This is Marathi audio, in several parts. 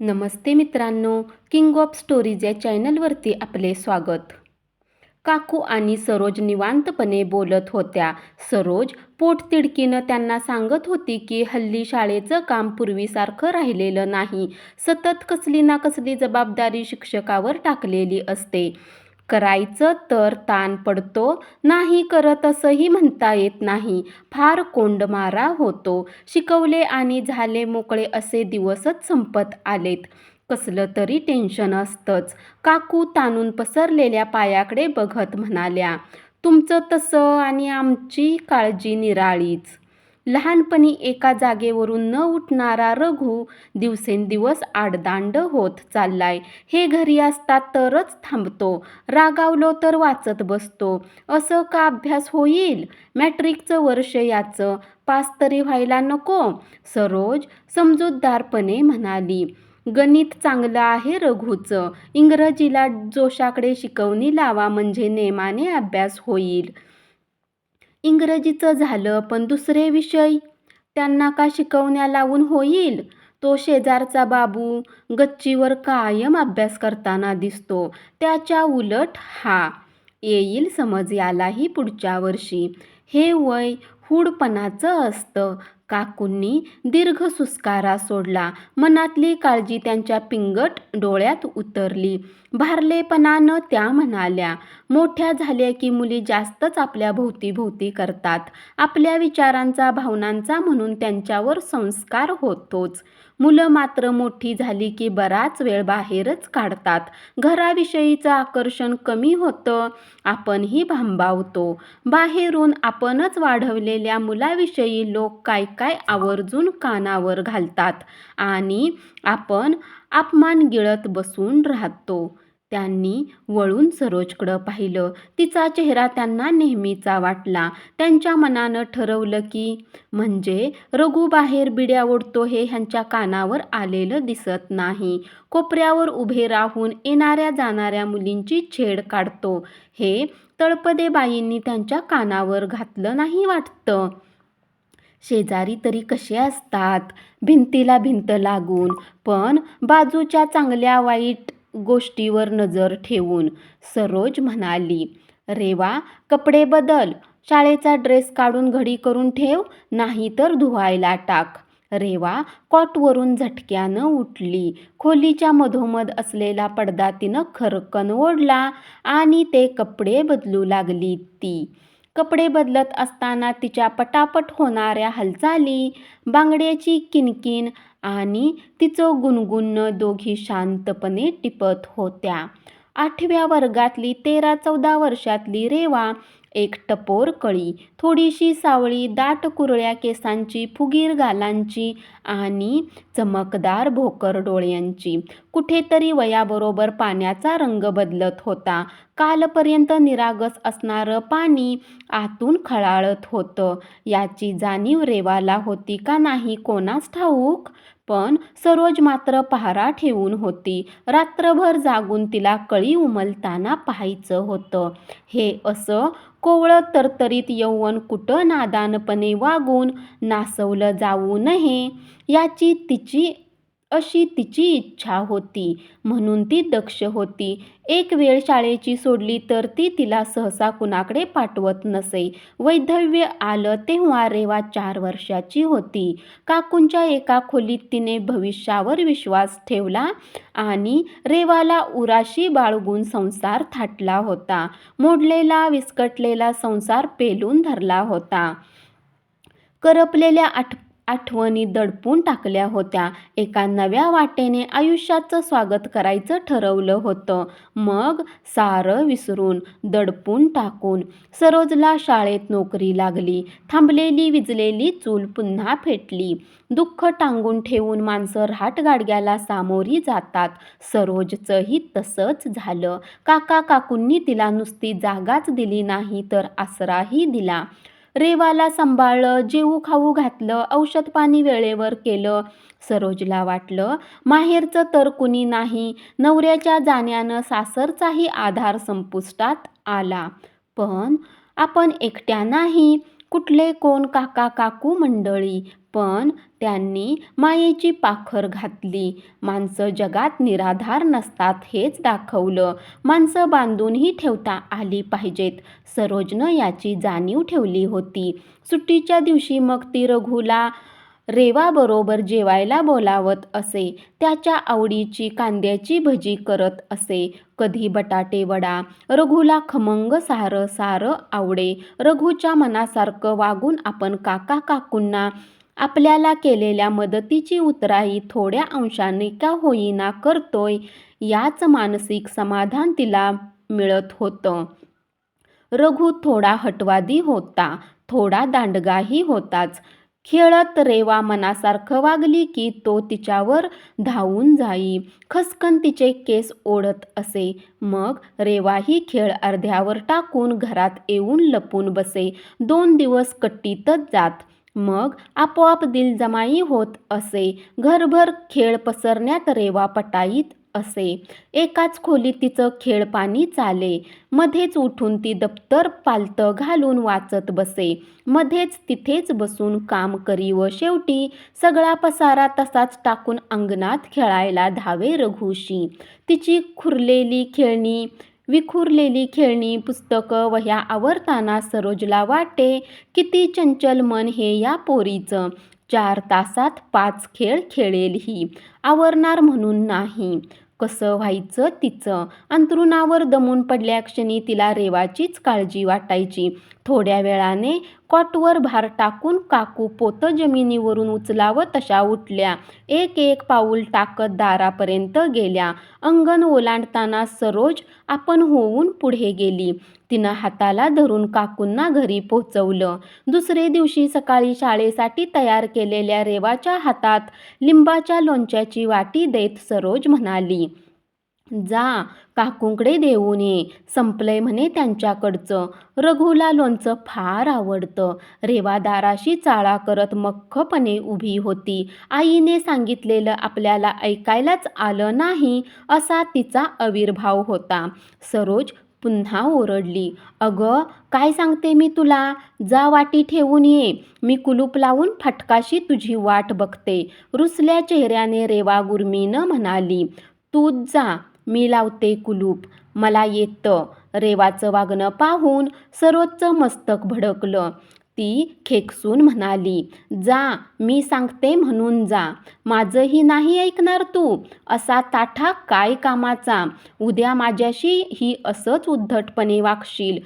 नमस्ते मित्रांनो, किंग ऑफ स्टोरीज या चॅनलवरती आपले स्वागत. काकू आणि सरोज निवांतपणे बोलत होत्या. सरोज पोटतिडकीनं त्यांना सांगत होती की हल्ली शाळेचं काम पूर्वीसारखं राहिलेलं नाही. सतत कसली ना कसली जबाबदारी शिक्षकावर टाकलेली असते. करायचं तर ताण पडतो, नाही करत असंही म्हणता येत नाही. फार कोंडमारा होतो. शिकवले आणि झाले मोकळे असे दिवसच संपत आलेत. कसलं तरी टेन्शन असतंच. काकू ताणून पसरलेल्या पायाकडे बघत म्हणाल्या, तुमचं तसं आणि आमची काळजी निराळीच. लहानपणी एका जागेवरून न उठणारा रघु दिवसेंदिवस आडदांड होत चाललाय. हे घरी असतात तरच थांबतो, रागावलो तर वाचत बसतो. असं का अभ्यास होईल? मॅट्रिकचं वर्ष याचं, पास तरी व्हायला नको? सरोज समजूतदारपणे म्हणाली. गणित चांगलं आहे रघुचं, इंग्रजीला जोशाकडे शिकवणी लावा म्हणजे नेमाने अभ्यास होईल. इंग्रजीचं झालं, पण दुसरे विषय त्यांना का शिकवण्या लावून होईल? तो शेजारचा बाबू गच्चीवर कायम अभ्यास करताना दिसतो. त्याच्या उलट हा येईल समज यालाही पुढच्या वर्षी. हे वय हूडपणाचं असतं. काकूंनी दीर्घ सुस्कारा सोडला. मनातली काळजी त्यांच्या पिंगट डोळ्यात उतरली. भारलेपणानं त्या म्हणाल्या, मोठ्या झाल्या की मुली जास्तच आपल्या भोवती करतात. आपल्या विचारांचा, भावनांचा म्हणून त्यांच्यावर संस्कार होतोच. मुलं मात्र मोठी झाली की बराच वेळ बाहेरच काढतात. घराविषयीचं आकर्षण कमी होतं. आपणही भांबावतो. बाहेरून आपणच वाढवलेल्या मुलाविषयी लोक काय काय आवर्जून कानावर घालतात आणि आपण अपमान गिळत बसून राहतो. त्यांनी वळून सरोजकडं पाहिलं. तिचा चेहरा त्यांना नेहमीचा वाटला. त्यांच्या मनानं ठरवलं की म्हणजे रघु बाहेर बिड्या ओढतो हे ह्यांच्या कानावर आलेलं दिसत नाही. कोपऱ्यावर उभे राहून येणाऱ्या जाणाऱ्या मुलींची छेड काढतो हे तळपदे बाईंनी त्यांच्या कानावर घातलं नाही वाटतं. शेजारी तरी कसे असतात, भिंतीला भिंत लागून, पण बाजूच्या चांगल्या वाईट गोष्टीवर नजर ठेवून. सरोज म्हणाली, रेवा कपडे बदल, शाळेचा ड्रेस काढून घडी करून ठेव, नाही तर धुवायला टाक. रेवा कॉटवरून झटक्यानं उठली. खोलीच्या मधोमध असलेला पडदा तिनं खरकन ओढला आणि ते कपडे बदलू लागली. ती कपडे बदलत असताना तिच्या पटापट होणाऱ्या हालचाली, बांगड्याची किणकिण आणि तिचं गुणगुणणं दोघी शांतपणे टिपत होत्या. 8व्या वर्गातली 13-14 वर्षातली रेवा एक टपोर कळी, थोडीशी सावळी, दाट कुरळ्या केसांची, फुगीर गालांची आणि चमकदार भोकर डोळ्यांची. कुठेतरी वयाबरोबर पाण्याचा रंग बदलत होता. कालपर्यंत निरागस असणारं पाणी आतून खळाळत होतं. याची जाणीव रेवाला होती का नाही कोणास ठाऊक, पण सरोज मात्र पहारा ठेवून होती. रात्रभर जागून तिला कळी उमलताना पाहायचं होतं. हे असं कोवळं तरतरीत यौवन कुठं नादानपणे वागून नासवलं जाऊ नये याची तिची इच्छा होती. म्हणून ती दक्ष होती. एक वेळ शाळेची सोडली तर ती तिला सहसा कुणाकडे पाठवत नसे. वैधव्य आलं तेव्हा रेवा 4 वर्षाची होती. काकूंच्या एका खोलीत तिने भविष्यावर विश्वास ठेवला आणि रेवाला उराशी बाळगून संसार थाटला होता. मोडलेला विस्कटलेला संसार पेलून धरला होता. करपलेल्या आठवणी दडपून टाकल्या होत्या. एका नव्या वाटेने आयुष्याचं स्वागत करायचं ठरवलं होतं. मग सारं विसरून, दडपून टाकून सरोजला शाळेत नोकरी लागली. थांबलेली विजलेली चूल पुन्हा पेटली. दुःख टांगून ठेवून माणसं रहाटगाडग्याला सामोरी जातात. सरोजचंही तसंच झालं. काकूंनी तिला नुसती जागाच दिली नाही तर आसराही दिला. रेवाला सांभाळलं, जेवू खाऊ घातलं, औषध पाणी वेळेवर केलं. सरोजला वाटलं माहेरचं तर कुणी नाही. नवऱ्याच्या जाण्यानं सासरचाही आधार संपुष्टात आला. पण आपण एकट्या नाही. कुठले कोण काका काकू मंडळी, पण त्यांनी मायेची पाखर घातली. माणसं जगात निराधार नसतात हेच दाखवलं. माणसं बांधूनही ठेवता आली पाहिजेत. सरोजनं याची जाणीव ठेवली होती. सुट्टीच्या दिवशी मग ती रघूला रेवाबरोबर जेवायला बोलावत असे. त्याच्या आवडीची कांद्याची भजी करत असे, कधी बटाटे वडा. रघूला खमंग सारं सारं आवडे. रघूच्या मनासारखं वागून आपण काका काकूंना आपल्याला केलेल्या मदतीची उतराई थोड्या अंशाने का होईना करतोय, याच मानसिक समाधान तिला मिळत होतं. रघू थोडा हटवादी होता, थोडा दांडगाही होताच. खेळत रेवा मनासारखं वागली की तो तिच्यावर धावून जाई, खसकन तिचे केस ओढत असे. मग रेवाही खेळ अर्ध्यावर टाकून घरात येऊन लपून बसे. 2 दिवस कट्टीतच जात. मग आपोआप दिलजमाई होत असे. घरभर खेळ पसरण्यात रेवा पटाईत असे. एकाच खोलीत तिचं खेळपाणी चाले. मध्येच उठून ती दप्तर पालतं घालून वाचत बसे. मध्येच तिथेच बसून काम करी व शेवटी सगळा पसारा तसाच टाकून अंगणात खेळायला धावे रघूशी. तिची विखुरलेली खेळणी, पुस्तकं, वह्या आवरताना सरोजला वाटे, किती चंचल मन हे या पोरीचं. 4 तासात 5 खेळ खेळेल ही. आवरणार म्हणून नाही. कसं व्हायचं तिचं. अंथरुणावर दमून पडल्याक्षणी तिला रेवाचीच काळजी वाटायची. थोड्या वेळाने कॉटवर भार टाकून काकू पोतं जमिनीवरून उचलावं तशा उठल्या. एक एक पाऊल टाकत दारापर्यंत गेल्या. अंगण ओलांडताना सरोज आपण होऊन पुढे गेली. तिनं हाताला धरून काकूंना घरी पोचवलं. दुसरे दिवशी सकाळी शाळेसाठी तयार केलेल्या रेवाच्या हातात लिंबाच्या लोणच्याची वाटी देत सरोज म्हणाली, जा काकूंकडे देऊन ये, संपलंय म्हणे त्यांच्याकडचं. रघूला लोणचं फार आवडतं. रेवा दाराशी चाळा करत मख्खपणे उभी होती. आईने सांगितलेलं आपल्याला ऐकायलाच आलं नाही असा तिचा आविर्भाव होता. सरोज पुन्हा ओरडली, अगं काय सांगते मी तुला, जा वाटी ठेवून ये. मी कुलूप लावून फटकाशी तुझी वाट बघते. रुसल्या चेहऱ्याने रेवा गुरमीनं म्हणाली, तूच जा, मी लावते कुलूप, मला येतं. रेवाचं वागणं पाहून सरोजचं मस्तक भडकलं. ती खेकसून म्हणाली, जा, मी सांगते म्हणून जा. माझंही नाही ऐकणार तू. असा ताठा काय कामाचा. उद्या माझ्याशी ही असंच उद्धटपणे वागशील.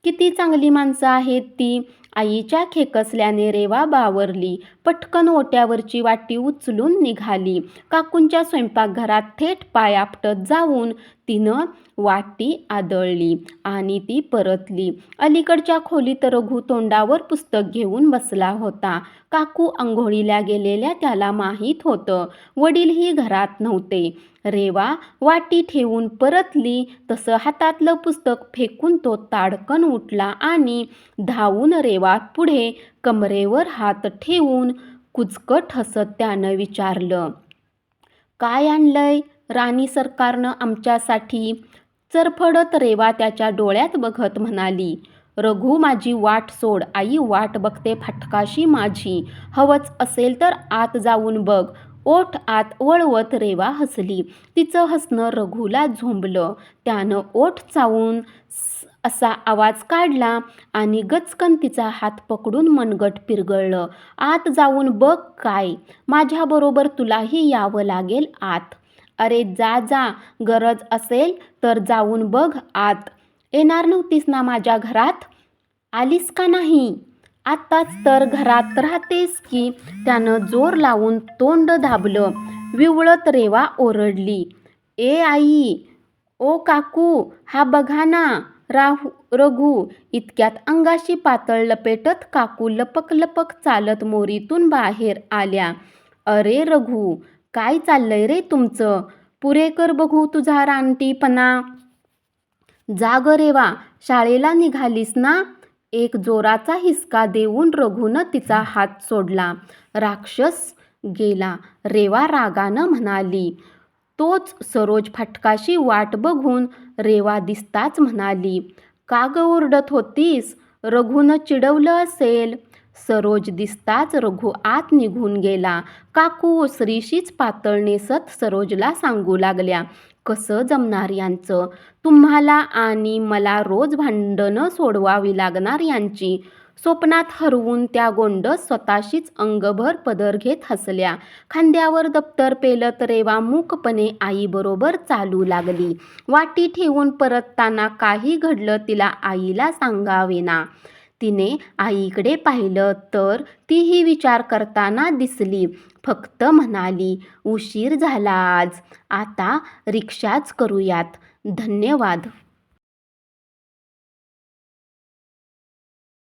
किती चांगली माणसं आहेत ती. आईच्या खेकसल्याने रेवा बावरली. पटकन ओट्यावरची वाटी उचलून निघाली. काकूंच्या स्वयंपाकघरात थेट पाय आपटत जाऊन तिनं वाटी आदळली आणि ती परतली. अलीकडच्या खोलीत रघू तोंडावर पुस्तक घेऊन बसला होता. काकू अंघोळीला गेलेल्या त्याला माहीत होतं. वडीलही घरात नव्हते. रेवा वाटी ठेवून परतली तसं हातातलं पुस्तक फेकून तो ताडकन उठला आणि धावून रेवा पुढे कमरेवर हात ठेवून कुचकट हसत त्यानं विचारलं, काय आणलंय राणी सरकारनं आमच्यासाठी? चरफडत रेवा त्याच्या डोळ्यात बघत म्हणाली, रघू माझी वाट सोड, आई वाट बघते फटकाशी माझी. हवंच असेल तर आत जाऊन बघ. ओठ आत वळवत रेवा हसली. तिचं हसणं रघूला झोंबलं. त्यानं ओठ चावून असा आवाज काढला आणि गचकन तिचा हात पकडून मनगट पिरगळलं. आत जाऊन बघ काय, माझ्याबरोबर तुलाही यावं लागेल आत. अरे जा जा, गरज असेल तर जाऊन बघ आत. येणार नव्हतीस ना माझ्या घरात? आलीस का नाही? आत्ताच तर घरात राहतेस की. त्यानं जोर लावून तोंड दाबलं. विवळत रेवा ओरडली, ए आई, ओ काकू, हा बघा ना रघू. इतक्यात अंगाशी पातळ लपेटत काकू लपक लपक चालत मोरीतून बाहेर आल्या. अरे रघू, काय चाललंय रे तुमचं? पुरे कर बघू तुझा रानटीपणा. जाग रेवा, शाळेला निघालीस ना? एक जोराचा हिसका देऊन रघूनं तिचा हात सोडला. राक्षस गेला, रेवा रागानं म्हणाली. तोच सरोज फटकाशी वाट बघून रेवा दिसताच म्हणाली, का ग ओरडत होतीस? रघूनं चिडवलं असेल. सरोज दिसताच रघू आत निघून गेला. काकू ओसरीशीच पातळ नेसत सरोजला सांगू लागल्या, कसं जमणार यांचं? तुम्हाला आणि मला रोज भांडणं सोडवावी लागणार यांची. स्वप्नात हरवून त्या गोंडस स्वतःशीच अंगभर पदर घेत हसल्या. खांद्यावर दप्तर पेलत रेवा मूकपणे आईबरोबर चालू लागली. वाटी ठेवून परतताना काही घडलं तिला आईला सांगावेना. तिने आईकडे पाहिलं तर तीही विचार करताना दिसली. फक्त म्हणाली, उशीर झाला आज. आता रिक्षाच करूयात. धन्यवाद.